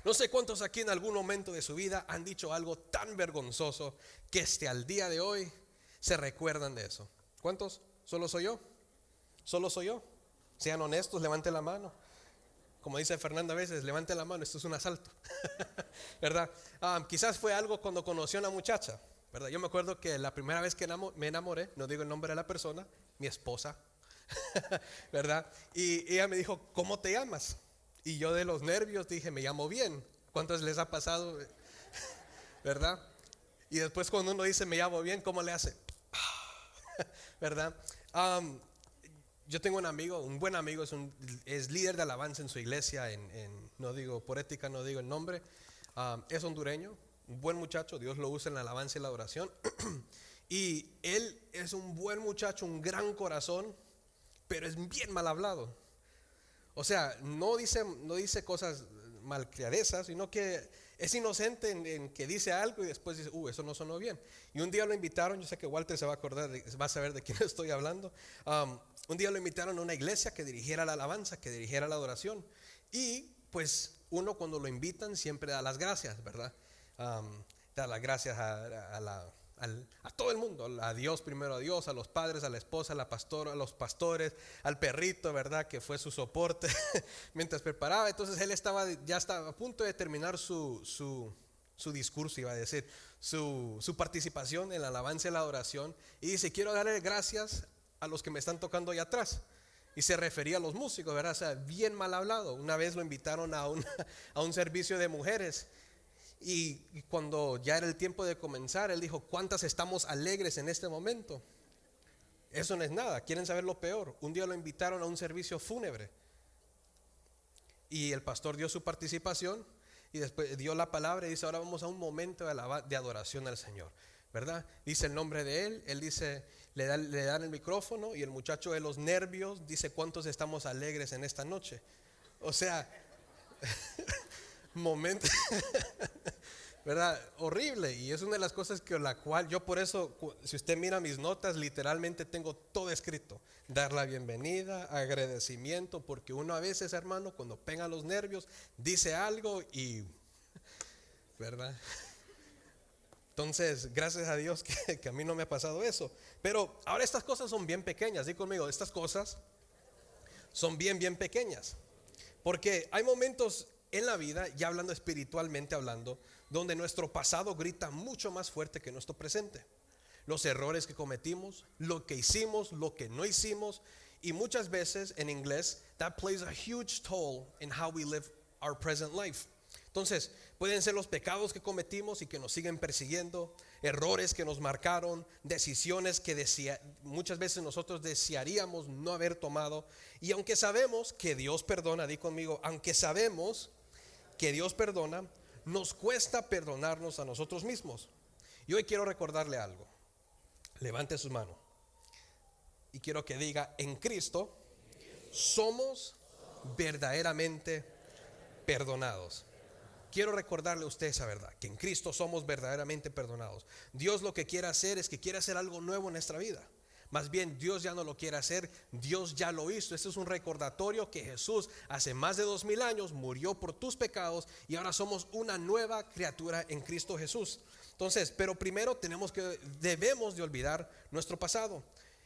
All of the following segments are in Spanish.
No sé cuántos aquí en algún momento de su vida han dicho algo tan vergonzoso que al día de hoy se recuerdan de eso. ¿Cuántos? ¿Solo soy yo? ¿Solo soy yo? Sean honestos, levante la mano. Como dice Fernanda a veces, levante la mano, esto es un asalto. ¿Verdad? Quizás fue algo cuando conoció a una muchacha, ¿verdad? Yo me acuerdo que la primera vez que me enamoré, no digo el nombre de la persona, mi esposa, ¿verdad? Y ella me dijo, ¿cómo te llamas? Y yo de los nervios dije, me llamo bien. ¿Cuántos les ha pasado? ¿Verdad? Y después cuando uno dice, me llamo bien, ¿cómo le hace? ¿Verdad? Yo tengo un amigo, un buen amigo, es líder de alabanza en su iglesia, no digo, por ética no digo el nombre, es hondureño, un buen muchacho, Dios lo usa en la alabanza y la adoración, y él es un buen muchacho, un gran corazón, pero es bien mal hablado. O sea, no dice cosas malcriadezas, sino que es inocente en que dice algo y después dice, eso no sonó bien. Y un día lo invitaron, yo sé que Walter se va a acordar, va a saber de quién estoy hablando. Un día lo invitaron a una iglesia que dirigiera la alabanza, que dirigiera la adoración. Y pues uno cuando lo invitan siempre da las gracias, ¿verdad? Da las gracias a todo el mundo, a Dios primero, a Dios, a los padres, a la esposa, a la pastora, a los pastores, al perrito, ¿verdad? Que fue su soporte mientras preparaba. Entonces él ya estaba a punto de terminar su discurso, iba a decir, su participación en la alabanza y la adoración. Y dice, quiero darle gracias a los que me están tocando allá atrás. Y se refería a los músicos, ¿verdad? O sea, bien mal hablado. Una vez lo invitaron a un servicio de mujeres. Y cuando ya era el tiempo de comenzar, él dijo, ¿cuántas estamos alegres en este momento? Eso no es nada. ¿Quieren saber lo peor? Un día lo invitaron a un servicio fúnebre y el pastor dio su participación y después dio la palabra y dice, ahora vamos a un momento de adoración al Señor, ¿verdad? Dice el nombre de él dice, le dan el micrófono y el muchacho de los nervios dice, ¿cuántos estamos alegres en esta noche? O sea, momento, ¿verdad? Horrible. Y es una de las cosas que la cual yo por eso, si usted mira mis notas, literalmente tengo todo escrito. Dar la bienvenida, agradecimiento, porque uno a veces, hermano, cuando pega los nervios, dice algo y, ¿verdad? Entonces, gracias a Dios que a mí no me ha pasado eso. Pero ahora estas cosas son bien pequeñas. Di conmigo, estas cosas son bien pequeñas. Porque hay momentos en la vida, ya hablando espiritualmente hablando, donde nuestro pasado grita mucho más fuerte que nuestro presente. Los errores que cometimos, lo que hicimos, lo que no hicimos, y muchas veces en inglés, that plays a huge toll in how we live our present life. Entonces, pueden ser los pecados que cometimos y que nos siguen persiguiendo, errores que nos marcaron, decisiones que muchas veces nosotros desearíamos no haber tomado. Y aunque sabemos que Dios perdona, di conmigo, aunque sabemos que Dios perdona, nos cuesta perdonarnos a nosotros mismos. Y hoy quiero recordarle algo. Levante su mano y quiero que diga, en Cristo somos verdaderamente perdonados. Quiero recordarle a usted esa verdad, que en Cristo somos verdaderamente perdonados. Dios lo que quiere hacer es que quiere hacer algo nuevo en nuestra vida. Más bien Dios ya no lo quiere hacer, Dios ya lo hizo. Este es un recordatorio que Jesús hace más de 2000 años murió por tus pecados y ahora somos una nueva criatura en Cristo Jesús. Entonces, pero primero debemos de olvidar nuestro pasado.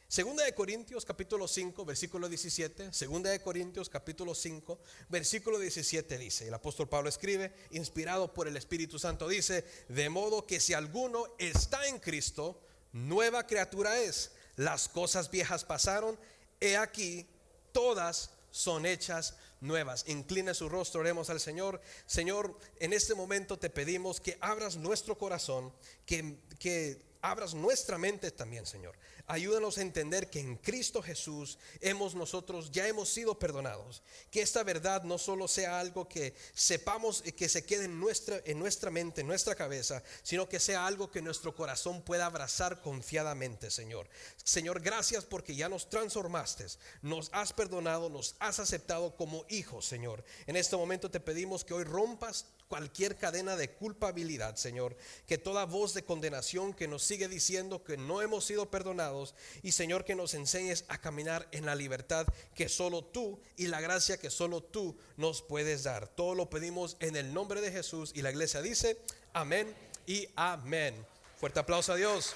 Segunda de Corintios capítulo 5 versículo 17. Segunda de Corintios capítulo 5 versículo 17 dice, el apóstol Pablo escribe, inspirado por el Espíritu Santo, dice, de modo que si alguno está en Cristo, nueva criatura es. Las cosas viejas pasaron, he aquí, todas son hechas nuevas. Incline su rostro, oremos al Señor. Señor, en este momento te pedimos que abras nuestro corazón, que abras nuestra mente también, Señor. Ayúdanos a entender que en Cristo Jesús nosotros ya hemos sido perdonados. Que esta verdad no solo sea algo que sepamos y que se quede en nuestra mente, en nuestra cabeza, sino que sea algo que nuestro corazón pueda abrazar confiadamente, Señor. Señor, gracias porque ya nos transformaste, nos has perdonado, nos has aceptado como hijos, Señor. En este momento te pedimos que hoy rompas cualquier cadena de culpabilidad, Señor, que toda voz de condenación que nos sigue diciendo que no hemos sido perdonados, pecados. Y Señor, que nos enseñes a caminar en la libertad que solo tú y la gracia que solo tú nos puedes dar. Todo lo pedimos en el nombre de Jesús. Y la iglesia dice amén y amén. Fuerte aplauso a Dios.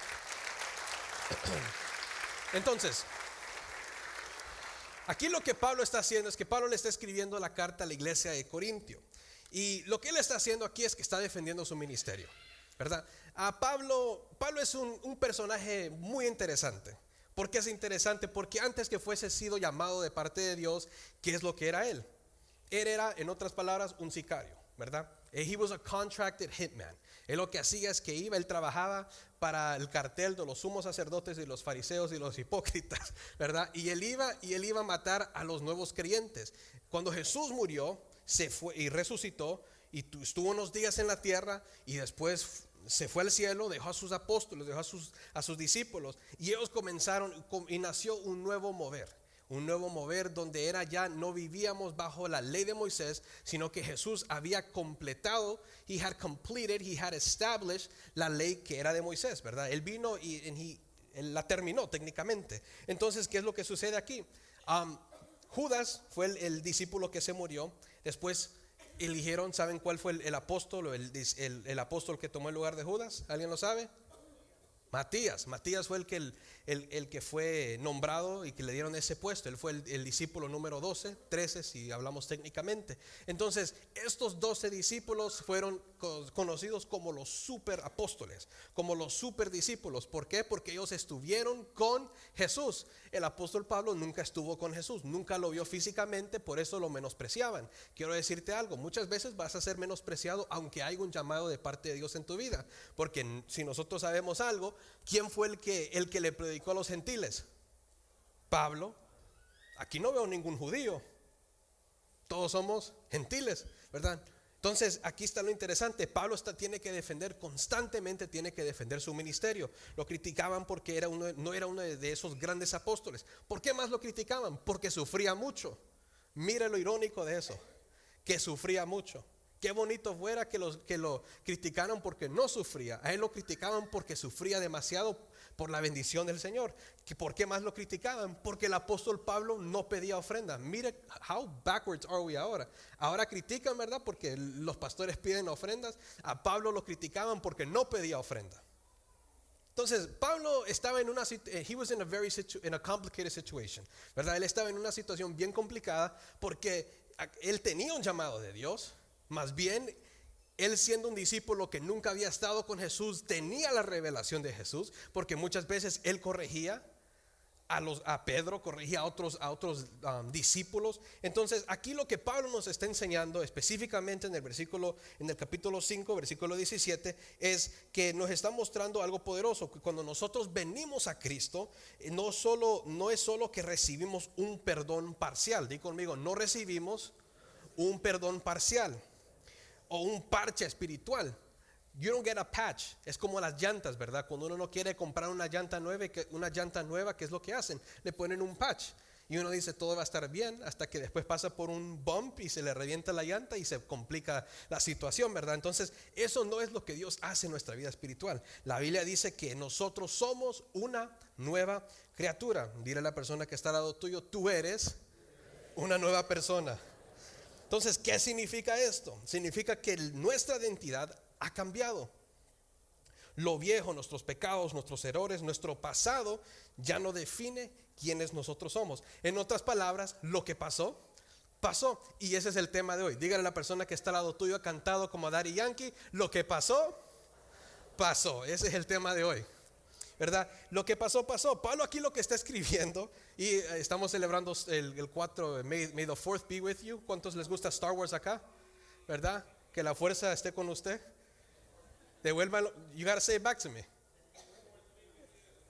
Entonces, aquí lo que Pablo está haciendo es que Pablo le está escribiendo la carta a la iglesia de Corintio. Y lo que él está haciendo aquí es que está defendiendo su ministerio, ¿verdad? Pablo es un personaje muy interesante. ¿Por qué es interesante? Porque antes que fuese sido llamado de parte de Dios, ¿qué es lo que era él? Él era, en otras palabras, un sicario, ¿verdad? He was a contracted hitman. Él lo que hacía es que él trabajaba para el cartel de los sumos sacerdotes y los fariseos y los hipócritas, ¿verdad? Y él iba a matar a los nuevos creyentes. Cuando Jesús murió, se fue y resucitó y estuvo unos días en la tierra y después se fue al cielo, dejó a sus apóstoles, dejó a sus discípulos, y ellos comenzaron y nació un nuevo mover donde no vivíamos bajo la ley de Moisés, sino que Jesús había completado, he had established la ley que era de Moisés, ¿verdad? Él vino y él la terminó técnicamente. Entonces, ¿qué es lo que sucede aquí? Judas fue el discípulo que se murió. Después eligieron, ¿saben cuál fue el apóstol, el apóstol que tomó el lugar de Judas? ¿Alguien lo sabe? Matías fue el que fue nombrado y que le dieron ese puesto. Él fue el discípulo número 13 si hablamos técnicamente. Entonces estos 12 discípulos fueron conocidos como los super apóstoles, como los super discípulos. ¿Por qué? Porque ellos estuvieron con Jesús. El apóstol Pablo nunca estuvo con Jesús, nunca lo vio físicamente, por eso lo menospreciaban. Quiero decirte algo, muchas veces vas a ser menospreciado aunque haya un llamado de parte de Dios en tu vida. Porque si nosotros sabemos algo, ¿quién fue el que le predicó a los gentiles? Pablo. Aquí no veo ningún judío, todos somos gentiles, ¿verdad? Entonces aquí está lo interesante. Pablo tiene que defender constantemente, tiene que defender su ministerio. Lo criticaban porque no era uno de esos grandes apóstoles. ¿Por qué más lo criticaban? Porque sufría mucho. Mira lo irónico de eso, que sufría mucho. Qué bonito fuera que lo criticaran porque no sufría. A él lo criticaban porque sufría demasiado por la bendición del Señor. ¿Por qué más lo criticaban? Porque el apóstol Pablo no pedía ofrenda. Mire how backwards are we ahora. Ahora critican, ¿verdad? Porque los pastores piden ofrendas. A Pablo lo criticaban porque no pedía ofrenda. Entonces Pablo estaba en he was in a complicated situation, ¿verdad? Él estaba en una situación bien complicada porque él tenía un llamado de Dios. Más bien, él siendo un discípulo que nunca había estado con Jesús, tenía la revelación de Jesús, porque muchas veces él corregía a Pedro, corregía a otros discípulos. Entonces aquí lo que Pablo nos está enseñando específicamente en el capítulo 5, versículo 17, es que nos está mostrando algo poderoso, que cuando nosotros venimos a Cristo, no es solo que recibimos un perdón parcial. Di conmigo, no recibimos un perdón parcial o un parche espiritual. You don't get a patch. Es como las llantas, ¿verdad? Cuando uno no quiere comprar una llanta nueva, ¿qué es lo que hacen? Le ponen un patch y uno dice todo va a estar bien, hasta que después pasa por un bump y se le revienta la llanta y se complica la situación, ¿verdad? Entonces eso no es lo que Dios hace en nuestra vida espiritual. La Biblia dice que nosotros somos una nueva criatura. Dile a la persona que está al lado tuyo, tú eres una nueva persona. Entonces, ¿qué significa esto? Significa que nuestra identidad ha cambiado. Lo viejo, nuestros pecados, nuestros errores, nuestro pasado ya no define quiénes nosotros somos. En otras palabras, lo que pasó, pasó. Y ese es el tema de hoy. Dígale a la persona que está al lado tuyo, cantado como Daddy Yankee, lo que pasó, pasó. Ese es el tema de hoy, ¿verdad? Lo que pasó, pasó. Pablo aquí lo que está escribiendo, y estamos celebrando el 4, May the 4th be with you. ¿Cuántos les gusta Star Wars acá? ¿Verdad? Que la fuerza esté con usted. Devuélvalo. You gotta say it back to me.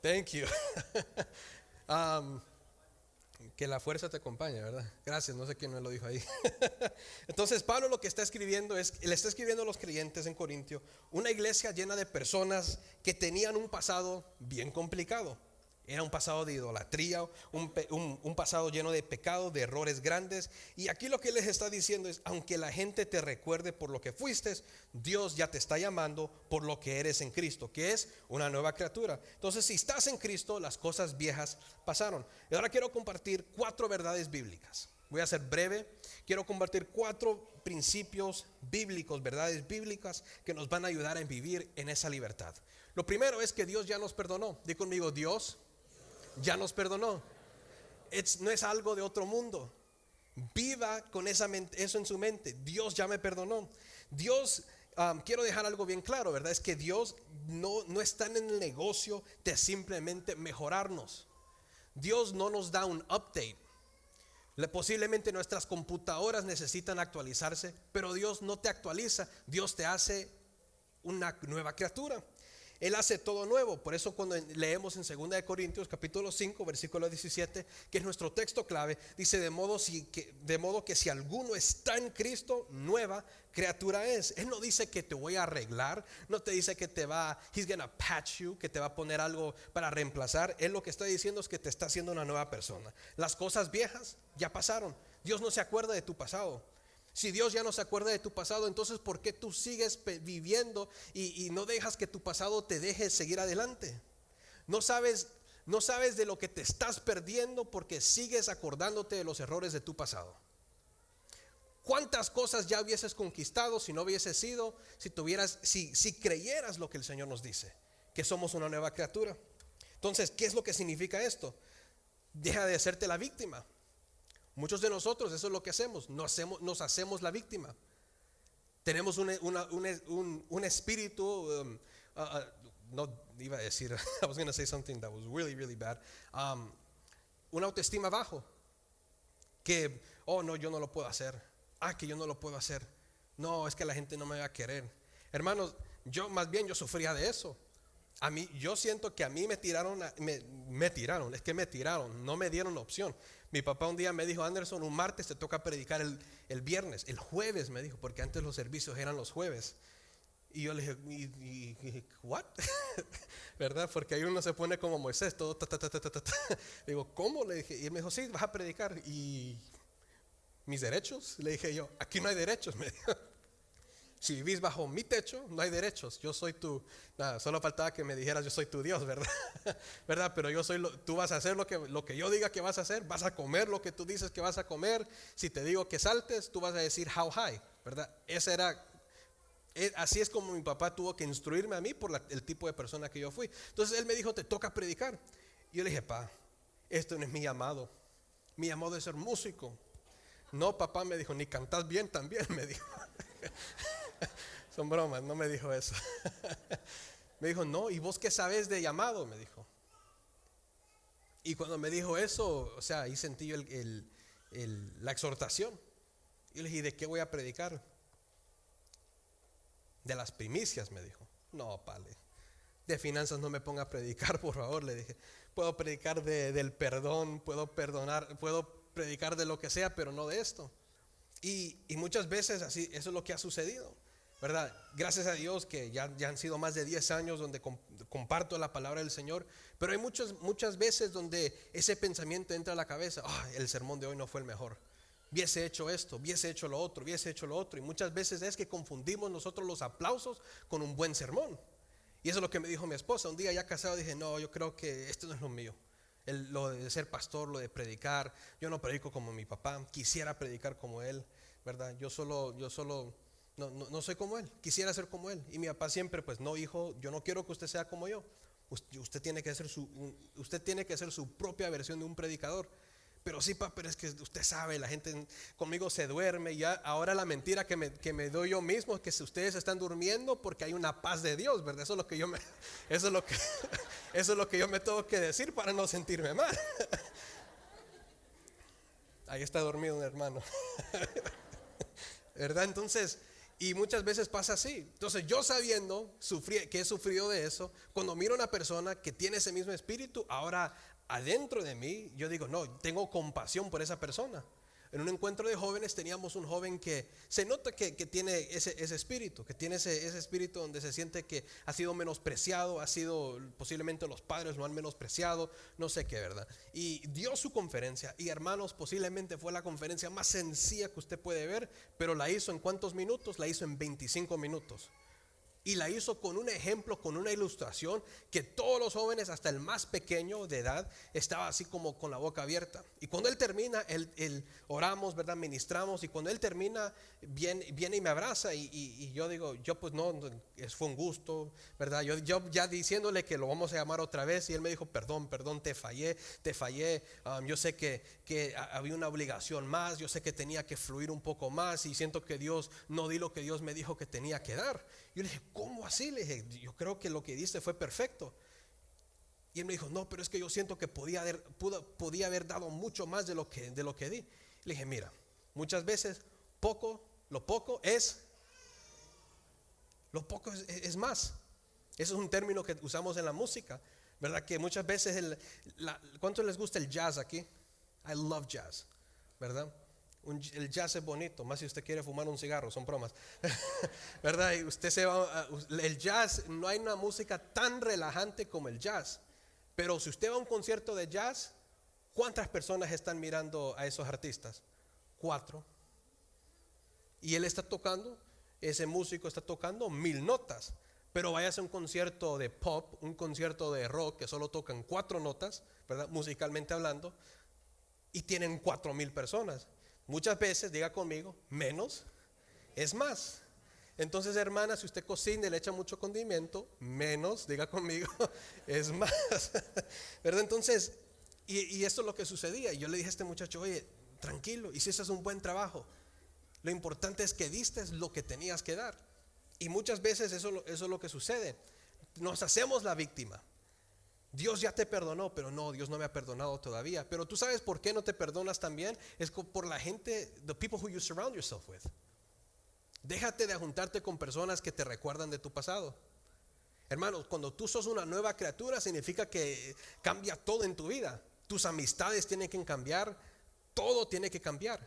Thank you. Que la fuerza te acompañe, ¿verdad? Gracias, no sé quién me lo dijo ahí. Entonces Pablo lo que está escribiendo le está escribiendo a los creyentes en Corintio, una iglesia llena de personas que tenían un pasado bien complicado. Era un pasado de idolatría, un pasado lleno de pecado, de errores grandes. Y aquí lo que les está diciendo es, aunque la gente te recuerde por lo que fuiste, Dios ya te está llamando por lo que eres en Cristo, que es una nueva criatura. Entonces, si estás en Cristo, las cosas viejas pasaron. Y ahora quiero compartir 4 verdades bíblicas. Voy a ser breve. Quiero compartir 4 principios bíblicos, verdades bíblicas que nos van a ayudar a vivir en esa libertad. Lo primero es que Dios ya nos perdonó. Di conmigo, Dios ya nos perdonó. No es algo de otro mundo. Viva con eso en su mente. Dios ya me perdonó. Dios, quiero dejar algo bien claro, ¿verdad? Es que Dios no está en el negocio de simplemente mejorarnos. Dios no nos da un update. Posiblemente nuestras computadoras necesitan actualizarse, pero Dios no te actualiza. Dios te hace una nueva criatura. Él hace todo nuevo. Por eso cuando leemos en 2 de Corintios capítulo 5 versículo 17, que es nuestro texto clave, dice de modo que si alguno está en Cristo, nueva criatura es. Él no dice que te voy a arreglar, no te dice que he's gonna patch you, que te va a poner algo para reemplazar. Él lo que está diciendo es que te está haciendo una nueva persona. Las cosas viejas ya pasaron. Dios no se acuerda de tu pasado. Si Dios ya no se acuerda de tu pasado, entonces ¿por qué tú sigues viviendo y no dejas que tu pasado te deje seguir adelante? No sabes de lo que te estás perdiendo porque sigues acordándote de los errores de tu pasado. ¿Cuántas cosas ya hubieses conquistado si no hubieses sido, si creyeras lo que el Señor nos dice, que somos una nueva criatura? Entonces, ¿qué es lo que significa esto? Deja de hacerte la víctima. Muchos de nosotros eso es lo que hacemos, nos hacemos la víctima. Tenemos un espíritu, no iba a decir, I was going to say something that was really, really bad. Una autoestima bajo, que, no, yo no lo puedo hacer. Que yo no lo puedo hacer. No, es que la gente no me va a querer. Hermanos, yo sufría de eso. Yo siento que a mí me tiraron, no me dieron opción. Mi papá un día me dijo, Anderson, un martes te toca predicar el viernes, el jueves me dijo, porque antes los servicios eran los jueves. Y yo le dije, ¿what? ¿Verdad? Porque ahí uno se pone como Moisés, todo Digo, ¿cómo? Le dije, y él me dijo, sí, vas a predicar. Y mis derechos, le dije yo, aquí no hay derechos, me dijo. Si vivís bajo mi techo, no hay derechos. Yo soy solo faltaba que me dijeras yo soy tu Dios, ¿verdad? ¿Verdad? Pero tú vas a hacer lo que yo diga que vas a hacer. Vas a comer lo que tú dices que vas a comer. Si te digo que saltes, tú vas a decir how high, ¿verdad? Así es como mi papá tuvo que instruirme a mí por el tipo de persona que yo fui. Entonces él me dijo, te toca predicar. Y yo le dije, pa, esto no es mi llamado. Mi llamado es ser músico. No, papá, me dijo, ni cantas bien también, me dijo. Son bromas, no me dijo eso. Me dijo, no, ¿y vos qué sabes de llamado? Me dijo. Y cuando me dijo eso, o sea, ahí sentí yo la exhortación. Y le dije, ¿de qué voy a predicar? De las primicias, me dijo. No, pale, de finanzas no me ponga a predicar, por favor, le dije. Puedo predicar del perdón, puedo perdonar, puedo predicar de lo que sea, pero no de esto. Y muchas veces así, eso es lo que ha sucedido, ¿verdad? Gracias a Dios que ya han sido más de 10 años donde comparto la palabra del Señor, pero hay muchas veces donde ese pensamiento entra a la cabeza, el sermón de hoy no fue el mejor, hubiese hecho esto, hubiese hecho lo otro, y muchas veces es que confundimos nosotros los aplausos con un buen sermón. Y eso es lo que me dijo mi esposa, un día ya casado dije, no, yo creo que esto no es lo mío. Lo de ser pastor, lo de predicar, yo no predico como mi papá, quisiera predicar como él, ¿verdad? Yo solo no soy como él, quisiera ser como él. Y mi papá siempre, pues no, hijo, yo no quiero que usted sea como yo. Usted tiene que ser su propia versión de un predicador. Pero sí, papá, pero es que usted sabe, la gente conmigo se duerme. Y ahora la mentira que me doy yo mismo es que si ustedes están durmiendo porque hay una paz de Dios, ¿verdad? Eso es lo que yo me tengo que decir para no sentirme mal. Ahí está dormido un hermano. ¿Verdad? Entonces, y muchas veces pasa así. Entonces yo sabiendo que he sufrido de eso, cuando miro a una persona que tiene ese mismo espíritu, ahora adentro de mí yo digo, no, tengo compasión por esa persona. en un encuentro de jóvenes teníamos un joven que se nota que tiene ese espíritu, que tiene ese espíritu donde se siente que ha sido menospreciado, ha sido, posiblemente los padres lo han menospreciado, no sé qué, ¿verdad? Y dio su conferencia, y hermanos, posiblemente fue la conferencia más sencilla que usted puede ver, pero la hizo ¿en cuántos minutos? La hizo en 25 minutos. Y la hizo con un ejemplo, con una ilustración, que todos los jóvenes, hasta el más pequeño de edad, estaba así como con la boca abierta. Y cuando él termina, él oramos, ¿verdad? Ministramos. Y cuando él termina, viene y me abraza. Y yo digo, yo pues no, fue un gusto, ¿verdad? Yo ya diciéndole que lo vamos a llamar otra vez. Y él me dijo, perdón, te fallé. Yo sé que había una obligación más. Yo sé que tenía que fluir un poco más. Y siento que Dios no di lo que Dios me dijo que tenía que dar. Yo le dije, ¿cómo así? Le dije, yo creo que lo que diste fue perfecto. Y él me dijo, no, pero es que yo siento que podía haber dado mucho más de lo que di. Le dije, mira, muchas veces lo poco es más. Eso es un término que usamos en la música, ¿verdad? Que muchas veces, ¿cuánto les gusta el jazz aquí? I love jazz, ¿verdad? El jazz es bonito, más si usted quiere fumar un cigarro, son bromas, ¿verdad? Y usted el jazz, no hay una música tan relajante como el jazz. Pero si usted va a un concierto de jazz, ¿cuántas personas están mirando a esos artistas? 4. Y ese músico está tocando 1000 notas. Pero vayas a un concierto de pop, un concierto de rock que solo tocan 4 notas, ¿verdad? Musicalmente hablando, y tienen 4000 personas. Muchas veces, diga conmigo, menos es más. Entonces, hermana, si usted cocina y le echa mucho condimento, menos, diga conmigo, es más. ¿Verdad? Entonces, y esto es lo que sucedía. Y yo le dije a este muchacho, oye, tranquilo, hiciste un buen trabajo. Lo importante es que diste lo que tenías que dar. Y muchas veces eso es lo que sucede. Nos hacemos la víctima. Dios ya te perdonó, pero no, Dios no me ha perdonado todavía. Pero tú sabes por qué no te perdonas también. Es por la gente, the people who you surround yourself with. Déjate de juntarte con personas que te recuerdan de tu pasado. Hermanos, cuando tú sos una nueva criatura, significa que cambia todo en tu vida. Tus amistades tienen que cambiar, todo tiene que cambiar.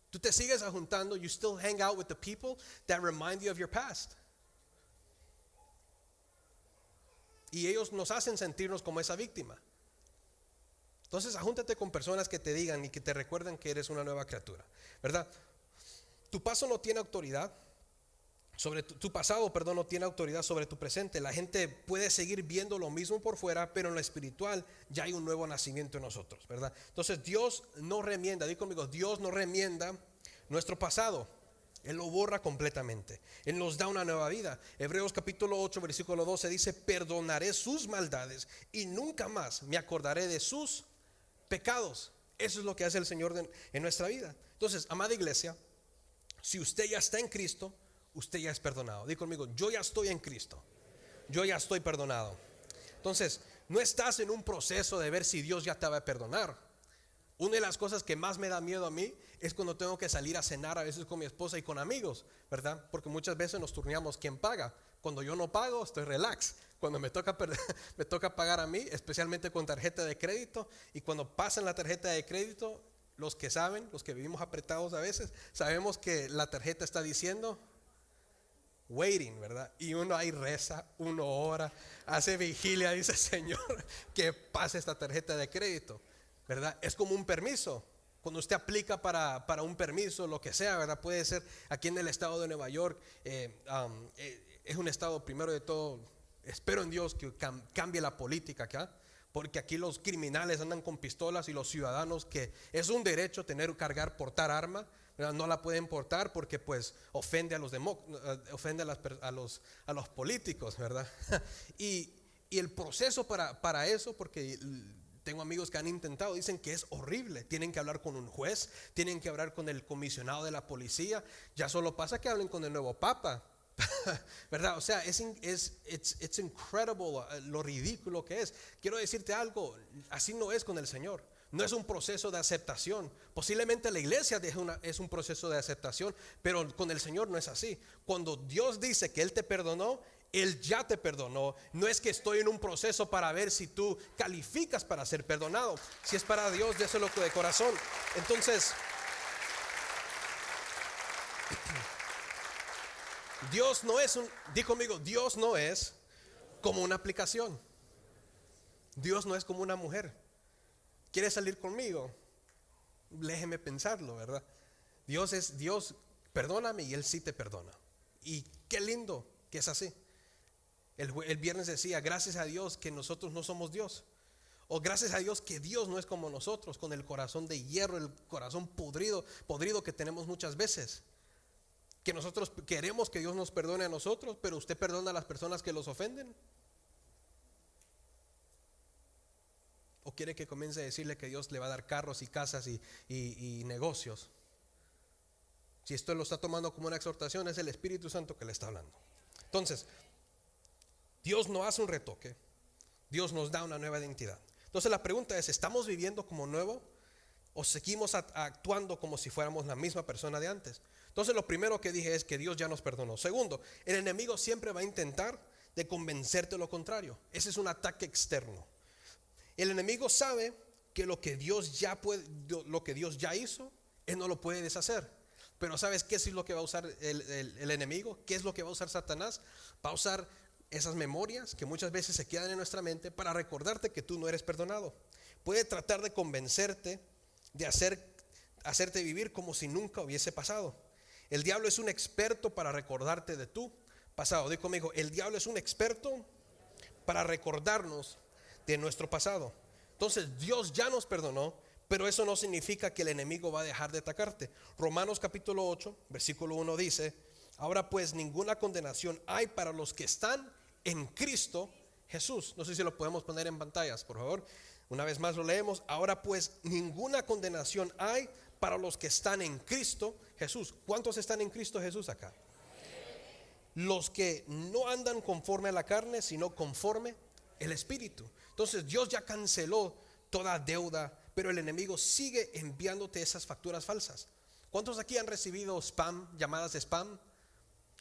Tú te sigues juntando, you still hang out with the people that remind you of your past. Y ellos nos hacen sentirnos como esa víctima. Entonces, júntate con personas que te digan y que te recuerden que eres una nueva criatura, ¿verdad? Tu pasado no tiene autoridad sobre tu pasado, no tiene autoridad sobre tu presente. La gente puede seguir viendo lo mismo por fuera, pero en lo espiritual ya hay un nuevo nacimiento en nosotros, ¿verdad? Entonces, Dios no remienda, di conmigo, Dios no remienda nuestro pasado. Él lo borra completamente. Él nos da una nueva vida. Hebreos capítulo 8 versículo 12 dice, perdonaré sus maldades y nunca más me acordaré de sus pecados. Eso es lo que hace el Señor en nuestra vida. Entonces, amada iglesia, si usted ya está en Cristo, usted ya es perdonado. Di conmigo, yo ya estoy en Cristo, yo ya estoy perdonado. Entonces, no estás en un proceso de ver si Dios ya te va a perdonar. Una de las cosas que más me da miedo a mí es cuando tengo que salir a cenar a veces con mi esposa y con amigos, ¿verdad? Porque muchas veces nos turneamos quién paga. Cuando yo no pago, estoy relax. Cuando me toca pagar a mí, especialmente con tarjeta de crédito, y cuando pasan la tarjeta de crédito, los que saben, los que vivimos apretados a veces, sabemos que la tarjeta está diciendo waiting, ¿verdad? Y uno ahí reza, uno ora, hace vigilia, dice, Señor, que pase esta tarjeta de crédito, ¿verdad? Es como un permiso. Cuando usted aplica para un permiso, lo que sea, ¿verdad? Puede ser aquí en el estado de Nueva York, es un estado, primero de todo, espero en Dios que cambie la política acá, porque aquí los criminales andan con pistolas y los ciudadanos, que es un derecho portar arma, ¿verdad? No la pueden portar porque pues ofende a los políticos, ¿verdad? Y el proceso para eso, porque tengo amigos que han intentado, dicen que es horrible. Tienen que hablar con un juez, tienen que hablar con el comisionado de la policía. Ya solo pasa que hablen con el nuevo papa, ¿verdad? O sea, it's incredible lo ridículo que es. Quiero decirte algo, así no es con el Señor. No es un proceso de aceptación. Posiblemente la iglesia es un proceso de aceptación, pero con el Señor no es así. Cuando Dios dice que Él te perdonó, Él ya te perdonó. No es que estoy en un proceso para ver si tú calificas para ser perdonado. Si es para Dios, déselo de corazón. Entonces, Dios no es di conmigo, Dios no es como una aplicación. Dios no es como una mujer. ¿Quiere salir conmigo? Déjeme pensarlo, ¿verdad? Dios, perdóname y Él sí te perdona. Y qué lindo que es así. El viernes decía, gracias a Dios que nosotros no somos Dios. O gracias a Dios que Dios no es como nosotros, con el corazón de hierro, el corazón podrido que tenemos muchas veces. Que nosotros queremos que Dios nos perdone a nosotros, pero usted perdona a las personas que los ofenden. ¿O quiere que comience a decirle que Dios le va a dar carros y casas y negocios? Si esto lo está tomando como una exhortación, es el Espíritu Santo que le está hablando. Entonces, Dios no hace un retoque, Dios nos da una nueva identidad. Entonces la pregunta es, ¿estamos viviendo como nuevo o seguimos actuando como si fuéramos la misma persona de antes? Entonces lo primero que dije es que Dios ya nos perdonó. Segundo, el enemigo siempre va a intentar de convencerte de lo contrario. Ese es un ataque externo. El enemigo sabe que lo que Dios ya hizo, Él no lo puede deshacer. Pero ¿sabes qué es lo que va a usar el enemigo? ¿Qué es lo que va a usar Satanás? Va a usar esas memorias que muchas veces se quedan en nuestra mente para recordarte que tú no eres perdonado. Puede tratar de convencerte, de hacerte vivir como si nunca hubiese pasado. El diablo es un experto para recordarte de tu pasado. Di conmigo, el diablo es un experto para recordarnos de nuestro pasado. Entonces Dios ya nos perdonó, pero eso no significa que el enemigo va a dejar de atacarte. Romanos capítulo 8, versículo 1 dice: ahora pues ninguna condenación hay para los que están en Cristo Jesús. No sé si lo podemos poner en pantallas, por favor. Una vez más lo leemos. Ahora pues ninguna condenación hay para los que están en Cristo Jesús. ¿Cuántos están en Cristo Jesús acá? Los que no andan conforme a la carne, sino conforme el Espíritu. Entonces Dios ya canceló toda deuda, pero el enemigo sigue enviándote esas facturas falsas. ¿Cuántos aquí han recibido spam, llamadas de spam?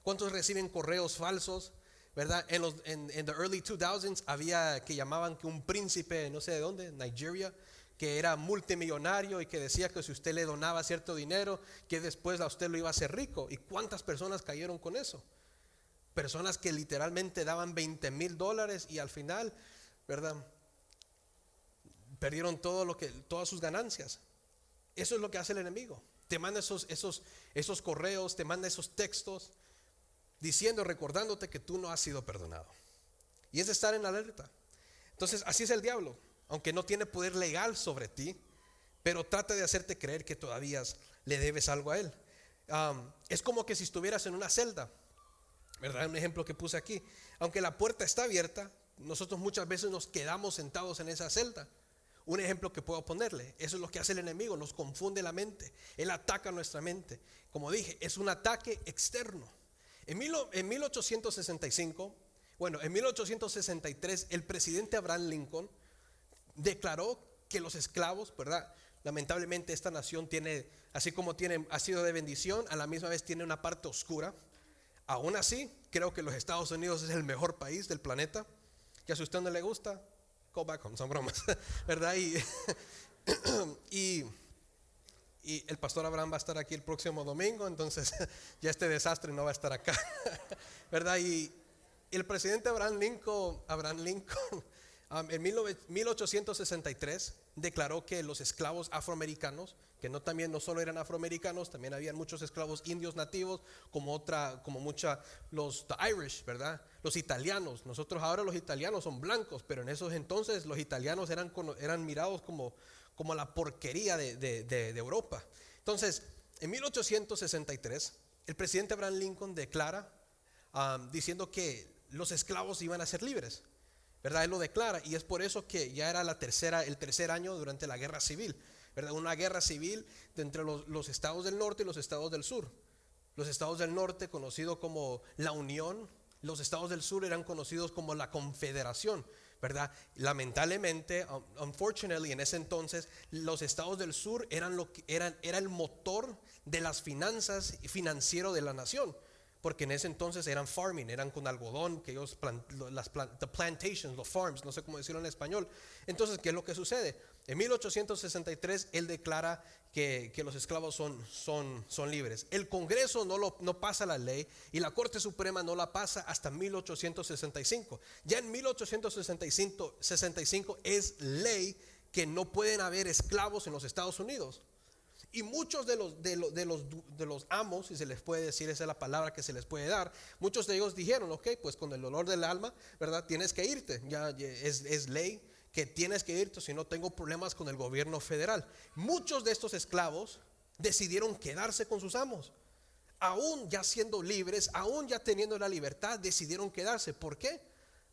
¿Cuántos reciben correos falsos? ¿Verdad? En the early 2000s había que llamaban que un príncipe, no sé de dónde, Nigeria, que era multimillonario y que decía que si usted le donaba cierto dinero, que después a usted lo iba a hacer rico. ¿Y cuántas personas cayeron con eso? Personas que literalmente daban $20,000 y al final, ¿verdad?, perdieron todas sus ganancias. Eso es lo que hace el enemigo. Te manda esos correos, te manda esos textos diciendo, recordándote que tú no has sido perdonado. Y es de estar en alerta. Entonces así es el diablo, aunque no tiene poder legal sobre ti, pero trata de hacerte creer que todavía le debes algo a él. Es como que si estuvieras en una celda, ¿verdad? Un ejemplo que puse aquí. Aunque la puerta está abierta, nosotros muchas veces nos quedamos sentados en esa celda. Un ejemplo que puedo ponerle, eso es lo que hace el enemigo, nos confunde la mente. Él ataca nuestra mente. Como dije, es un ataque externo. En 1865, en 1863, el presidente Abraham Lincoln declaró que los esclavos, ¿verdad? Lamentablemente esta nación tiene, así como ha sido de bendición, a la misma vez tiene una parte oscura. Aún así, creo que los Estados Unidos es el mejor país del planeta. Ya si a usted no le gusta, go back home, son bromas, ¿verdad? Y el pastor Abraham va a estar aquí el próximo domingo, entonces ya este desastre no va a estar acá, ¿verdad? Y el presidente Abraham Lincoln en 1863 declaró que los esclavos afroamericanos, que no solo eran afroamericanos, también habían muchos esclavos indios nativos, los Irish, ¿verdad? Los italianos. Nosotros ahora los italianos son blancos, pero en esos entonces los italianos eran mirados como la porquería de Europa. Entonces, en 1863, el presidente Abraham Lincoln declara diciendo que los esclavos iban a ser libres, ¿verdad? Él lo declara, y es por eso que ya era el tercer año durante la guerra civil, ¿verdad? Una guerra civil entre los estados del norte y los estados del sur. Los estados del norte, conocido como la Unión, los estados del sur eran conocidos como la Confederación, ¿verdad? Lamentablemente, unfortunately, en ese entonces, los estados del sur era el motor de las finanzas y financiero de la nación. porque en ese entonces eran farming, eran con algodón, que ellos the plantations, los farms, no sé cómo decirlo en español. Entonces, ¿qué es lo que sucede? En 1863 él declara que los esclavos son libres. El Congreso no pasa la ley y la Corte Suprema no la pasa hasta 1865. Ya en 1865 es ley que no pueden haber esclavos en los Estados Unidos. Y muchos de los amos, si se les puede decir, esa es la palabra que se les puede dar, muchos de ellos dijeron, ok, pues con el dolor del alma, ¿verdad? Tienes que irte, ya es ley que tienes que irte, si no tengo problemas con el gobierno federal. Muchos de estos esclavos decidieron quedarse con sus amos, aún ya siendo libres, aún ya teniendo la libertad, decidieron quedarse. ¿Por qué?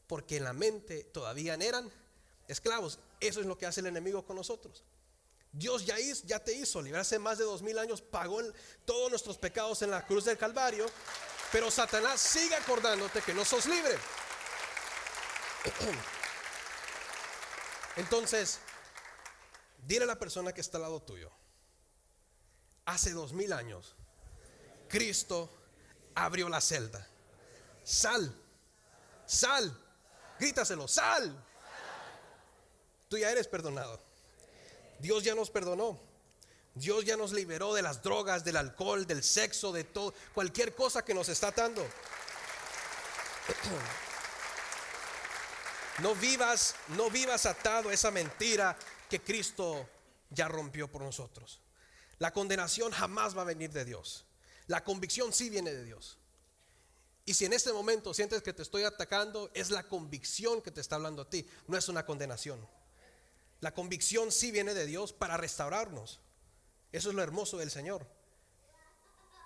Porque en la mente todavía eran esclavos. Eso es lo que hace el enemigo con nosotros. Dios ya te hizo libre. Hace más de 2000 años pagó todos nuestros pecados en la cruz del Calvario, pero Satanás sigue acordándote que no sos libre. Entonces, dile a la persona que está al lado tuyo: hace 2000 años Cristo abrió la celda. Sal, grítaselo, sal. Tú ya eres perdonado. Dios ya nos perdonó. Dios ya nos liberó de las drogas, del alcohol, del sexo, de todo, cualquier cosa que nos está atando. No vivas atado a esa mentira que Cristo ya rompió por nosotros. La condenación jamás va a venir de Dios. La convicción sí viene de Dios. Y si en este momento sientes que te estoy atacando, es la convicción que te está hablando a ti, no es una condenación. La convicción sí viene de Dios para restaurarnos. Eso es lo hermoso del Señor,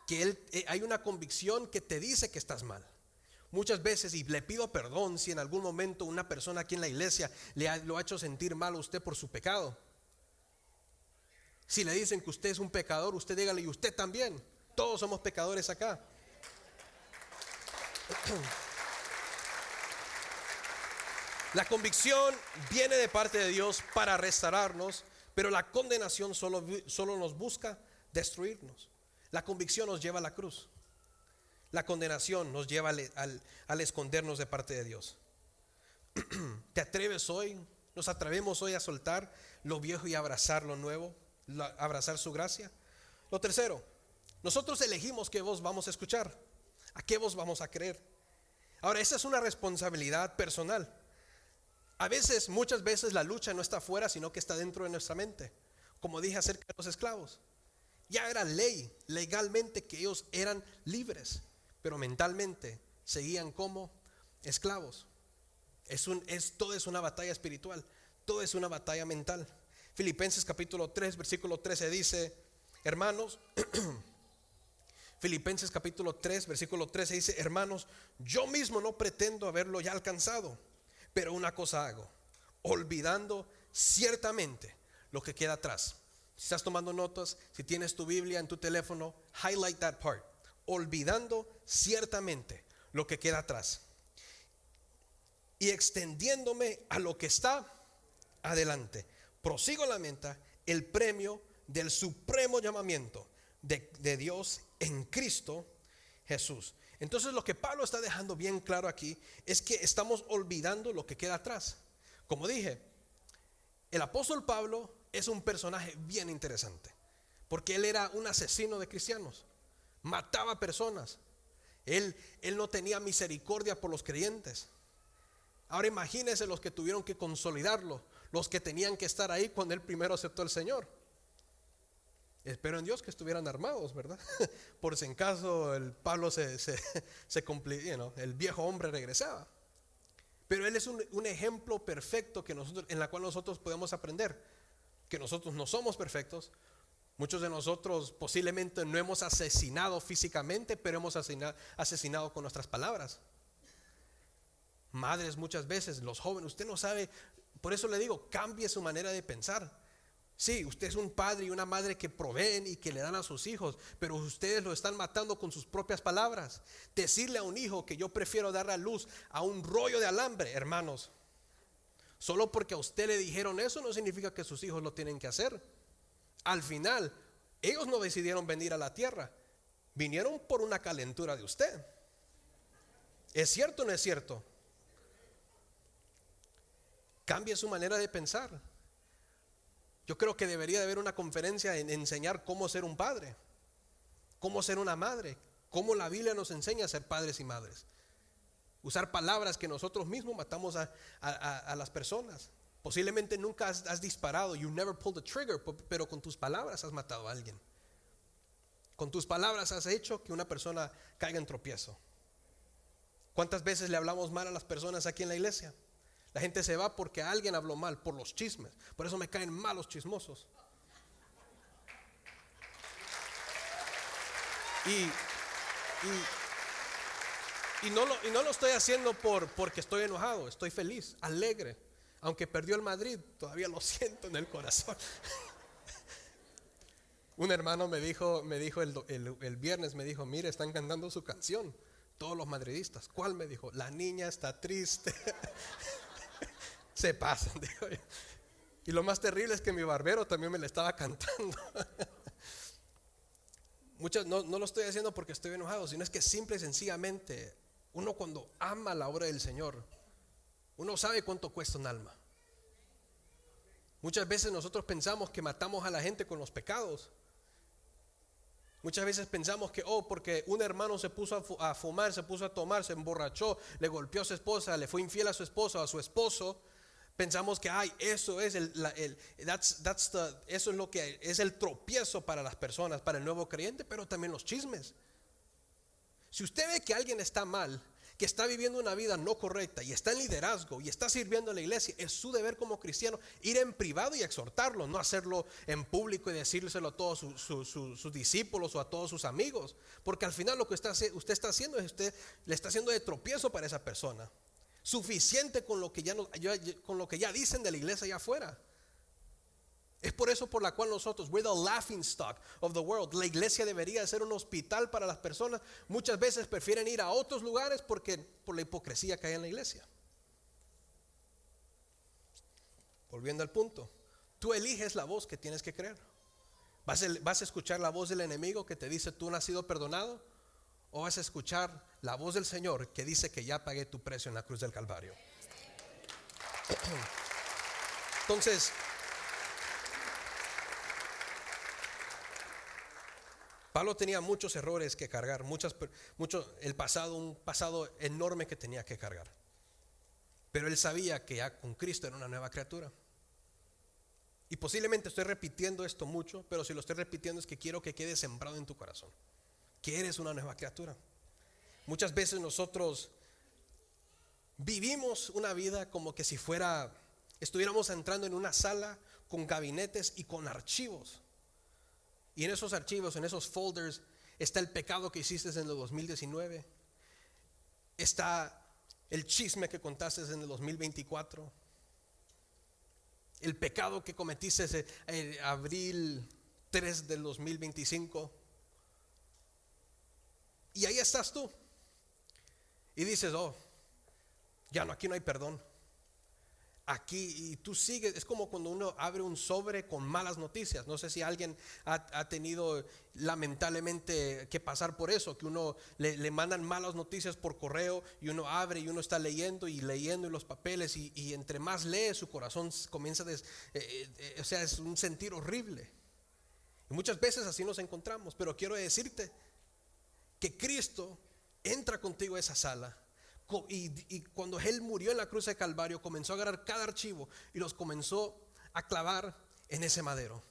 que hay una convicción que te dice que estás mal. Muchas veces, y le pido perdón si en algún momento una persona aquí en la iglesia lo ha hecho sentir mal a usted por su pecado. Si le dicen que usted es un pecador, usted dígale: y usted también. Todos somos pecadores acá. La convicción viene de parte de Dios para restaurarnos, pero la condenación solo nos busca destruirnos. La convicción nos lleva a la cruz. La condenación nos lleva al escondernos de parte de Dios. ¿Te atreves hoy? ¿Nos atrevemos hoy a soltar lo viejo y abrazar lo nuevo? Abrazar su gracia. Lo tercero, nosotros elegimos qué voz vamos a escuchar, a qué voz vamos a creer. Ahora, esa es una responsabilidad personal. Muchas veces la lucha no está afuera, sino que está dentro de nuestra mente. Como dije acerca de los esclavos, ya era legalmente que ellos eran libres, pero mentalmente seguían como esclavos. Todo es una batalla espiritual, todo es una batalla mental. Filipenses capítulo 3 versículo 13 dice, hermanos, Filipenses capítulo 3 versículo 13 dice: hermanos, yo mismo no pretendo haberlo ya alcanzado, pero una cosa hago, olvidando ciertamente lo que queda atrás. Si estás tomando notas, si tienes tu Biblia en tu teléfono, highlight that part. Olvidando ciertamente lo que queda atrás y extendiéndome a lo que está adelante, prosigo la meta, el premio del supremo llamamiento de Dios en Cristo Jesús. Entonces lo que Pablo está dejando bien claro aquí es que estamos olvidando lo que queda atrás. Como dije, el apóstol Pablo es un personaje bien interesante, porque él era un asesino de cristianos, mataba personas, él no tenía misericordia por los creyentes. Ahora imagínense los que tuvieron que consolidarlo, los que tenían que estar ahí cuando él primero aceptó al Señor. Espero en Dios que estuvieran armados, ¿verdad? Por si en caso el Pablo el viejo hombre regresaba. Pero él es un ejemplo perfecto en la cual nosotros podemos aprender que nosotros no somos perfectos. Muchos de nosotros posiblemente no hemos asesinado físicamente, pero hemos asesinado con nuestras palabras. Madres muchas veces, los jóvenes, usted no sabe, por eso le digo, cambie su manera de pensar. Sí, usted es un padre y una madre que proveen y que le dan a sus hijos, pero ustedes lo están matando con sus propias palabras. Decirle a un hijo que yo prefiero dar a luz a un rollo de alambre, hermanos, solo porque a usted le dijeron eso no significa que sus hijos lo tienen que hacer. Al final, ellos no decidieron venir a la tierra, vinieron por una calentura de usted. ¿Es cierto o no es cierto? Cambie su manera de pensar. Yo creo que debería de haber una conferencia en enseñar cómo ser un padre, cómo ser una madre, cómo la Biblia nos enseña a ser padres y madres. Usar palabras que nosotros mismos matamos a las personas. Posiblemente nunca has disparado, you never pulled the trigger, pero con tus palabras has matado a alguien. Con tus palabras has hecho que una persona caiga en tropiezo. ¿Cuántas veces le hablamos mal a las personas aquí en la iglesia? La gente se va porque alguien habló mal, por los chismes. Por eso me caen mal los chismosos. Y no lo estoy haciendo porque estoy enojado. Estoy feliz, alegre. Aunque perdió el Madrid, todavía lo siento en el corazón. Un hermano me dijo el viernes, me dijo: mire, están cantando su canción todos los madridistas. ¿Cuál? Me dijo: la niña está triste. Se pasan, digo yo. Y lo más terrible es que mi barbero también me la estaba cantando. No lo estoy haciendo porque estoy enojado, sino es que simple y sencillamente uno, cuando ama la obra del Señor, uno sabe cuánto cuesta un alma. Muchas veces nosotros pensamos que matamos a la gente con los pecados. Muchas veces pensamos que porque un hermano se puso a fumar, se puso a tomar, se emborrachó, le golpeó a su esposa, le fue infiel a su esposa o a su esposo, pensamos que eso es eso es lo que es el tropiezo para las personas, para el nuevo creyente, pero también los chismes. Si usted ve que alguien está mal, que está viviendo una vida no correcta y está en liderazgo y está sirviendo en la iglesia, es su deber como cristiano ir en privado y exhortarlo, no hacerlo en público y decírselo a todos sus discípulos o a todos sus amigos, porque al final lo que usted está haciendo es usted le está haciendo de tropiezo para esa persona. Suficiente con lo que ya dicen de la iglesia allá afuera. Es por eso por la cual nosotros, we're the laughing stock of the world. La iglesia debería ser un hospital para las personas. Muchas veces prefieren ir a otros lugares por la hipocresía que hay en la iglesia. Volviendo al punto, tú eliges la voz que tienes que creer. ¿Vas a escuchar la voz del enemigo que te dice tú no has sido perdonado? ¿O vas a escuchar la voz del Señor que dice que ya pagué tu precio en la cruz del Calvario? Entonces, Pablo tenía muchos errores que cargar, un pasado enorme que tenía que cargar. Pero él sabía que ya con Cristo era una nueva criatura. Y posiblemente estoy repitiendo esto mucho, pero si lo estoy repitiendo es que quiero que quede sembrado en tu corazón, que eres una nueva criatura. Muchas veces nosotros vivimos una vida como que si estuviéramos entrando en una sala con gabinetes y con archivos. Y en esos archivos, en esos folders, está el pecado que hiciste en el 2019. Está el chisme que contaste en el 2024. El pecado que cometiste en abril 3 del 2025. Y ahí estás tú. Y dices: aquí no hay perdón. Aquí, y tú sigues. Es como cuando uno abre un sobre con malas noticias. No sé si alguien ha tenido lamentablemente que pasar por eso, que uno le mandan malas noticias por correo y uno abre y uno está leyendo y los papeles y entre más lee su corazón comienza es un sentir horrible. Y muchas veces así nos encontramos, pero quiero decirte que Cristo entra contigo a esa sala. Y cuando Él murió en la cruz de Calvario, comenzó a agarrar cada archivo y los comenzó a clavar en ese madero.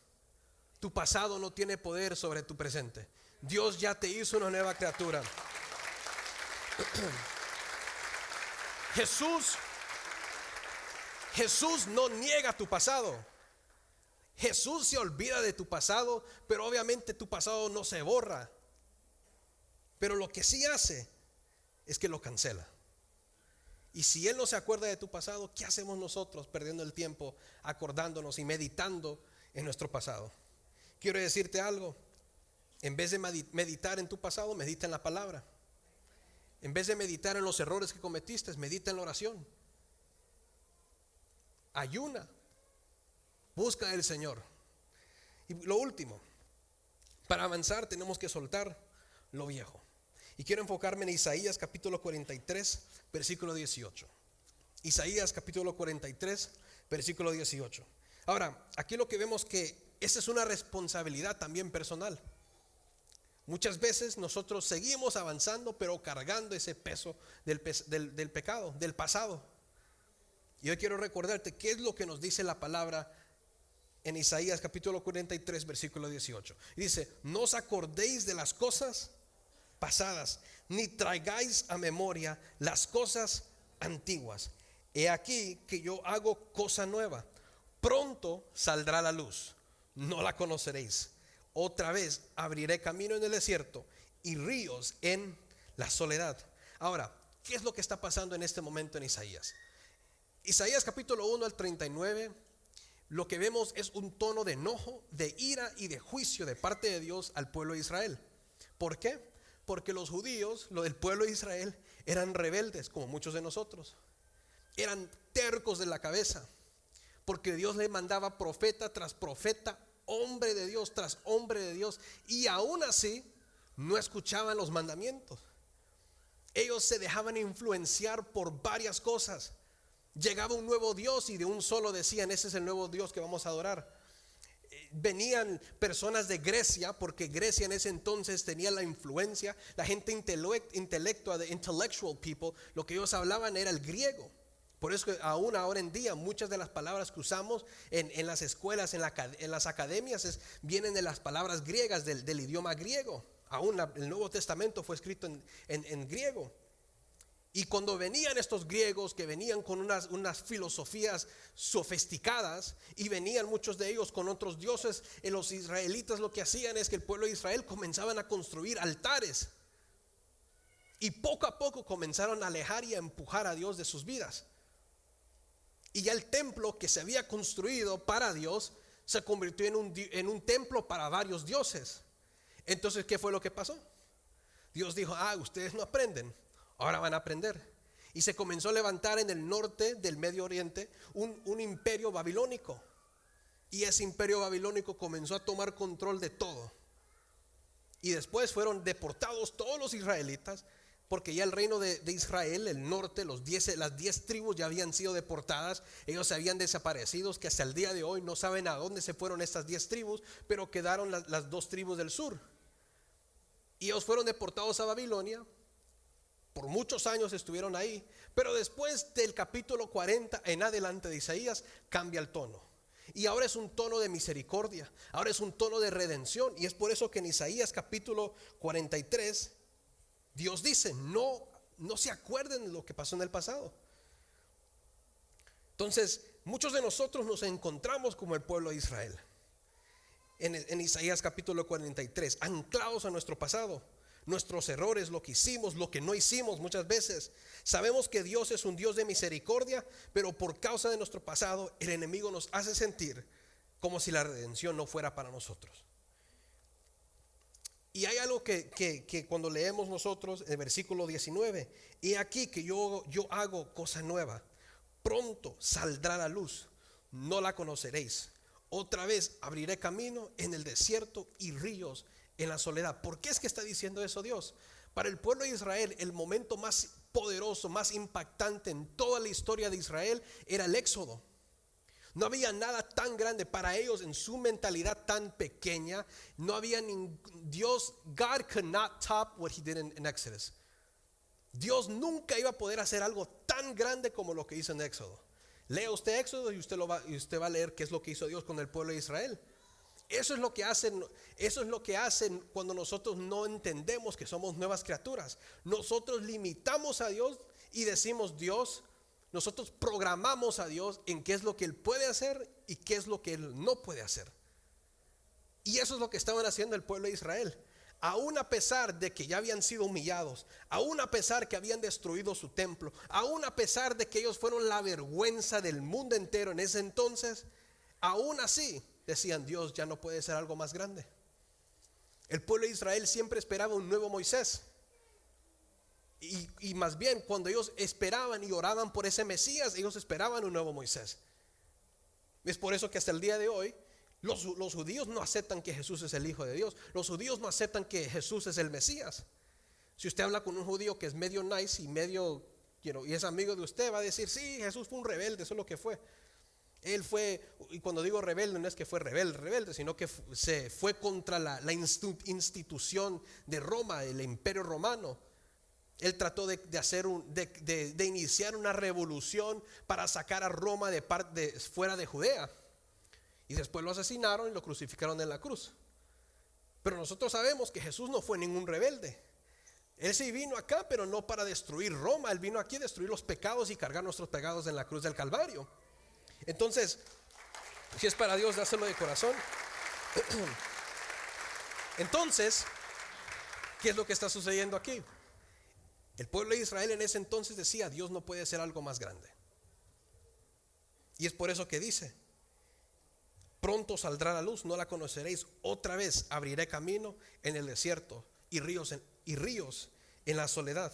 Tu pasado no tiene poder sobre tu presente. Dios ya te hizo una nueva criatura. Jesús no niega tu pasado. Jesús se olvida de tu pasado, pero obviamente tu pasado no se borra. Pero lo que sí hace es que lo cancela. Y si Él no se acuerda de tu pasado, ¿qué hacemos nosotros perdiendo el tiempo acordándonos y meditando en nuestro pasado? Quiero decirte algo: en vez de meditar en tu pasado, medita en la palabra. En vez de meditar en los errores que cometiste, medita en la oración. Ayuna, busca al Señor. Y lo último, para avanzar tenemos que soltar lo viejo. Y quiero enfocarme en Isaías capítulo 43, versículo 18. Isaías capítulo 43, versículo 18. Ahora, aquí lo que vemos que esa es una responsabilidad también personal. Muchas veces nosotros seguimos avanzando, pero cargando ese peso del pecado, del pasado. Y hoy quiero recordarte qué es lo que nos dice la palabra en Isaías capítulo 43, versículo 18. Y dice: no os acordéis de las cosas pasadas, ni traigáis a memoria las cosas antiguas. He aquí que yo hago cosa nueva. Pronto saldrá la luz, no la conoceréis. Otra vez abriré camino en el desierto y ríos en la soledad. Ahora, ¿qué es lo que está pasando en este momento en Isaías? Isaías capítulo 1 al 39, lo que vemos es un tono de enojo, de ira y de juicio de parte de Dios al pueblo de Israel. ¿Por qué? Porque los judíos, lo del pueblo de Israel, eran rebeldes como muchos de nosotros. Eran tercos de la cabeza, porque Dios le mandaba profeta tras profeta, hombre de Dios tras hombre de Dios, y aún así no escuchaban los mandamientos. Ellos se dejaban influenciar por varias cosas. Llegaba un nuevo Dios y de un solo decían: ese es el nuevo Dios que vamos a adorar. Venían personas de Grecia, porque Grecia en ese entonces tenía la influencia, la gente intelectual, the intellectual people, lo que ellos hablaban era el griego. Por eso que aún ahora en día muchas de las palabras que usamos en las escuelas, en las academias, vienen de las palabras griegas, del idioma griego. Aún el Nuevo Testamento fue escrito en griego. Y cuando venían estos griegos que venían con unas filosofías sofisticadas, y venían muchos de ellos con otros dioses, los israelitas lo que hacían es que el pueblo de Israel comenzaban a construir altares. Y poco a poco comenzaron a alejar y a empujar a Dios de sus vidas. Y ya el templo que se había construido para Dios se convirtió en un templo para varios dioses. Entonces, ¿qué fue lo que pasó? Dios dijo: ustedes no aprenden, ahora van a aprender. Y se comenzó a levantar en el norte del Medio Oriente un imperio babilónico. Y ese imperio babilónico comenzó a tomar control de todo. Y después fueron deportados todos los israelitas, porque ya el reino de Israel, el norte, las 10 tribus ya habían sido deportadas. Ellos se habían desaparecido, que hasta el día de hoy no saben a dónde se fueron estas 10 tribus, pero quedaron las 2 tribus del sur. Y ellos fueron deportados a Babilonia. Por muchos años estuvieron ahí, pero después del capítulo 40 en adelante de Isaías cambia el tono. Y ahora es un tono de misericordia, ahora es un tono de redención. Y es por eso que en Isaías capítulo 43 Dios dice: no se acuerden de lo que pasó en el pasado. Entonces muchos de nosotros nos encontramos como el pueblo de Israel en Isaías capítulo 43, anclados a nuestro pasado, nuestros errores, lo que hicimos, lo que no hicimos. Muchas veces sabemos que Dios es un Dios de misericordia, pero por causa de nuestro pasado el enemigo nos hace sentir como si la redención no fuera para nosotros. Y hay algo que cuando leemos nosotros el versículo 19: y aquí que yo hago cosa nueva, pronto saldrá la luz, no la conoceréis. Otra vez abriré camino en el desierto y ríos en la soledad. ¿Por qué es que está diciendo eso Dios? Para el pueblo de Israel, el momento más poderoso, más impactante en toda la historia de Israel era el éxodo. No había nada tan grande para ellos en su mentalidad tan pequeña. No había God could not top what he did in Exodus. Dios nunca iba a poder hacer algo tan grande como lo que hizo en Éxodo. Lea usted Éxodo y usted va a leer qué es lo que hizo Dios con el pueblo de Israel. Eso es lo que hacen cuando nosotros no entendemos que somos nuevas criaturas. Nosotros limitamos a Dios y decimos: Dios, nosotros programamos a Dios en qué es lo que Él puede hacer y qué es lo que Él no puede hacer. Y eso es lo que estaban haciendo el pueblo de Israel. Aún a pesar de que ya habían sido humillados, aún a pesar que habían destruido su templo, aún a pesar de que ellos fueron la vergüenza del mundo entero en ese entonces, aún así decían: Dios ya no puede ser algo más grande. El pueblo de Israel siempre esperaba un nuevo Moisés. Y más bien, cuando ellos esperaban y oraban por ese Mesías, ellos esperaban un nuevo Moisés. Es por eso que hasta el día de hoy los judíos no aceptan que Jesús es el Hijo de Dios. Los judíos no aceptan que Jesús es el Mesías. Si usted habla con un judío que es medio nice y medio, y es amigo de usted, va a decir, sí, Jesús fue un rebelde, eso es lo que fue. Él fue, y cuando digo rebelde no es que fue rebelde, sino que se fue contra la institución de Roma, el imperio romano. Él trató de iniciar una revolución para sacar a Roma fuera de Judea. Y después lo asesinaron y lo crucificaron en la cruz. Pero nosotros sabemos que Jesús no fue ningún rebelde. Él sí vino acá, pero no para destruir Roma. Él vino aquí a destruir los pecados y cargar nuestros pecados en la cruz del Calvario. Entonces, si es para Dios, dáselo de corazón. Entonces, ¿qué es lo que está sucediendo aquí? El pueblo de Israel en ese entonces decía, Dios no puede ser algo más grande. Y es por eso que dice, pronto saldrá la luz, no la conoceréis. Otra vez abriré camino en el desierto y ríos en la soledad.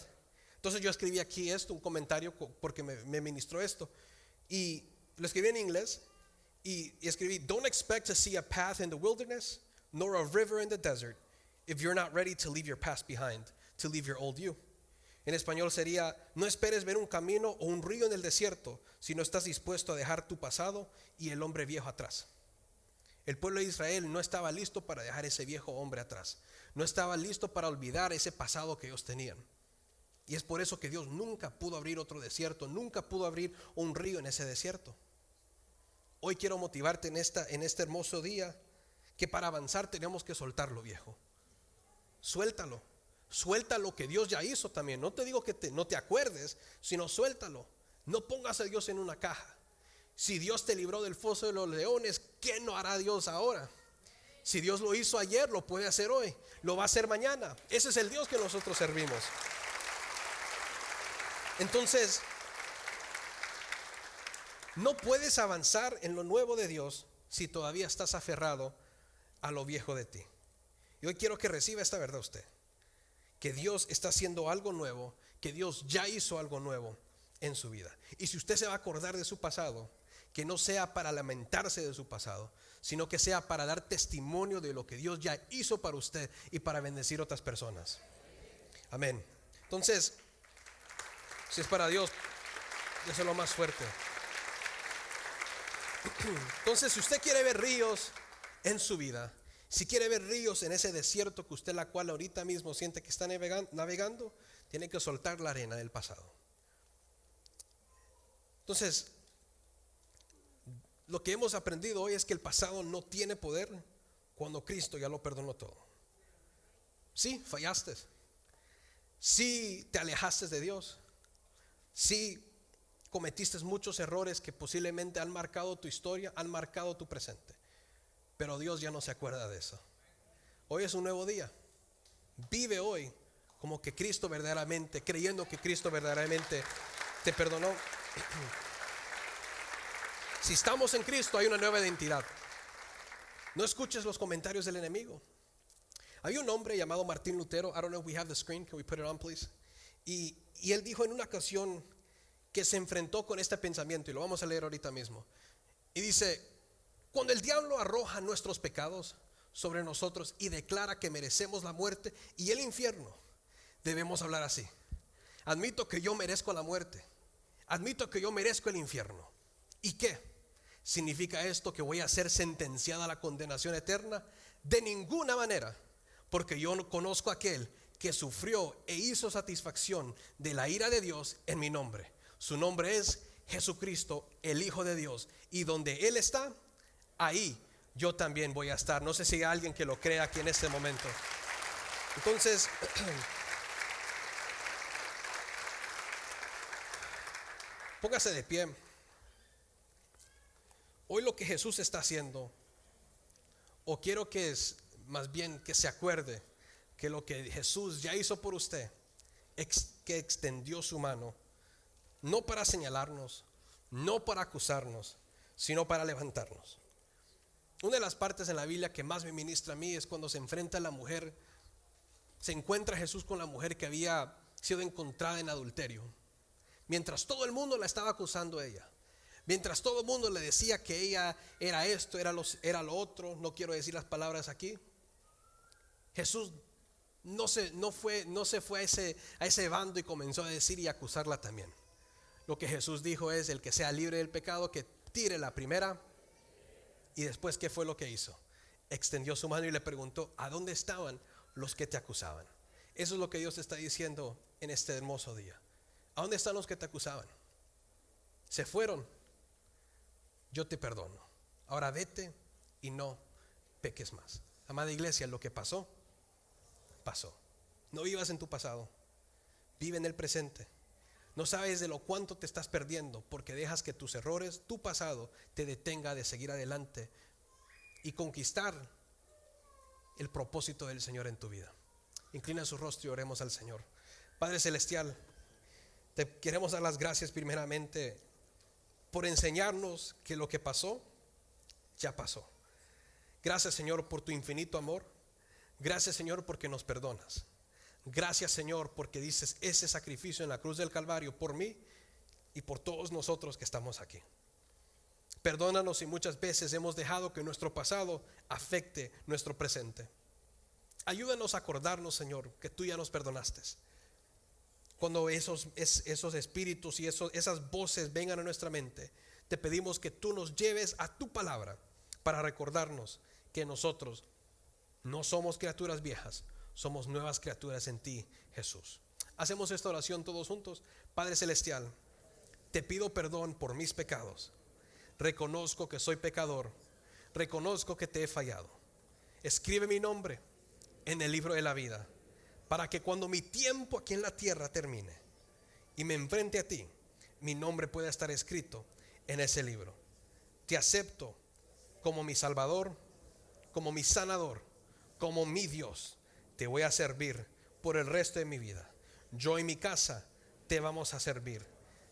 Entonces yo escribí aquí un comentario porque me ministró esto. Y lo escribí en inglés y escribí, don't expect to see a path in the wilderness, nor a river in the desert, if you're not ready to leave your past behind, to leave your old you. En español sería, no esperes ver un camino o un río en el desierto si no estás dispuesto a dejar tu pasado y el hombre viejo atrás. El pueblo de Israel no estaba listo para dejar ese viejo hombre atrás. No estaba listo para olvidar ese pasado que ellos tenían. Y es por eso que Dios nunca pudo abrir otro desierto, nunca pudo abrir un río en ese desierto. Hoy quiero motivarte en este hermoso día que para avanzar tenemos que soltar lo viejo. Suéltalo. Suelta lo que Dios ya hizo también. No te digo que no te acuerdes, sino suéltalo. No pongas a Dios en una caja. Si Dios te libró del foso de los leones, ¿qué no hará Dios ahora? Si Dios lo hizo ayer, lo puede hacer hoy, lo va a hacer mañana. Ese es el Dios que nosotros servimos. Entonces, no puedes avanzar en lo nuevo de Dios si todavía estás aferrado a lo viejo de ti. Y hoy quiero que reciba esta verdad usted, que Dios está haciendo algo nuevo, que Dios ya hizo algo nuevo en su vida. Y si usted se va a acordar de su pasado, que no sea para lamentarse de su pasado, sino que sea para dar testimonio de lo que Dios ya hizo para usted y para bendecir a otras personas. Amén. Entonces, si es para Dios, déselo más fuerte. Entonces, si usted quiere ver ríos en su vida, si quiere ver ríos en ese desierto que usted la cual ahorita mismo siente que está navegando, tiene que soltar la arena del pasado. Entonces, lo que hemos aprendido hoy es que el pasado no tiene poder cuando Cristo ya lo perdonó todo. Sí, fallaste. Sí, te alejaste de Dios. Sí, cometiste muchos errores que posiblemente han marcado tu historia, han marcado tu presente. Pero Dios ya no se acuerda de eso. Hoy es un nuevo día. Vive hoy como que Cristo verdaderamente, creyendo que Cristo verdaderamente te perdonó. Si estamos en Cristo, hay una nueva identidad. No escuches los comentarios del enemigo. Hay un hombre llamado Martín Lutero. I don't know if we have the screen. Can we put it on, please? Y él dijo en una ocasión que se enfrentó con este pensamiento, y lo vamos a leer ahorita mismo. Y dice: cuando el diablo arroja nuestros pecados sobre nosotros y declara que merecemos la muerte y el infierno, debemos hablar así: admito que yo merezco la muerte, admito que yo merezco el infierno. ¿Y qué? ¿Significa esto que voy a ser sentenciada a la condenación eterna? De ninguna manera, porque yo no conozco a aquel que sufrió e hizo satisfacción de la ira de Dios en mi nombre. Su nombre es Jesucristo, el Hijo de Dios, y donde Él está, ahí yo también voy a estar. No sé si hay alguien que lo crea aquí en este momento. Entonces, póngase de pie. Hoy lo que Jesús está haciendo, o quiero que es más bien que se acuerde que lo que Jesús ya hizo por usted, que extendió su mano, no para señalarnos, no para acusarnos, sino para levantarnos. Una de las partes en la Biblia que más me ministra a mí es cuando se enfrenta la mujer, se encuentra Jesús con la mujer que había sido encontrada en adulterio, mientras todo el mundo la estaba acusando a ella. Mientras todo el mundo le decía que ella era esto, era lo otro, no quiero decir las palabras aquí. Jesús no se fue a ese bando y comenzó a decir y acusarla también. Lo que Jesús dijo es: el que sea libre del pecado, que tire la primera. Y después, ¿qué fue lo que hizo? Extendió su mano y le preguntó: ¿a dónde estaban los que te acusaban? Eso es lo que Dios está diciendo en este hermoso día. ¿A dónde están los que te acusaban? Se fueron. Yo te perdono. Ahora vete y no peques más. Amada iglesia, lo que pasó, pasó. No vivas en tu pasado, vive en el presente. No sabes de lo cuánto te estás perdiendo porque dejas que tus errores, tu pasado, te detenga de seguir adelante y conquistar el propósito del Señor en tu vida. Inclina su rostro y oremos al Señor. Padre celestial, te queremos dar las gracias primeramente por enseñarnos que lo que pasó, ya pasó. Gracias, Señor, por tu infinito amor. Gracias, Señor, porque nos perdonas. Gracias, Señor, porque dices ese sacrificio en la cruz del Calvario por mí y por todos nosotros que estamos aquí. Perdónanos si muchas veces hemos dejado que nuestro pasado afecte nuestro presente. Ayúdanos a acordarnos, Señor, que tú ya nos perdonaste. Cuando esos espíritus y esas voces vengan a nuestra mente, te pedimos que tú nos lleves a tu palabra para recordarnos que nosotros no somos criaturas viejas, somos nuevas criaturas en ti, Jesús. Hacemos esta oración todos juntos. Padre celestial, te pido perdón por mis pecados. Reconozco que soy pecador. Reconozco que te he fallado. Escribe mi nombre en el libro de la vida, para que cuando mi tiempo aquí en la tierra termine y me enfrente a ti, mi nombre pueda estar escrito en ese libro. Te acepto como mi Salvador, como mi sanador, como mi Dios. Te voy a servir por el resto de mi vida. Yo y mi casa te vamos a servir.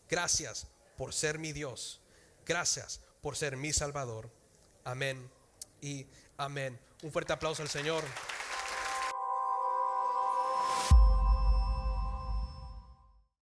Gracias por ser mi Dios. Gracias por ser mi Salvador. Amén y amén. Un fuerte aplauso al Señor.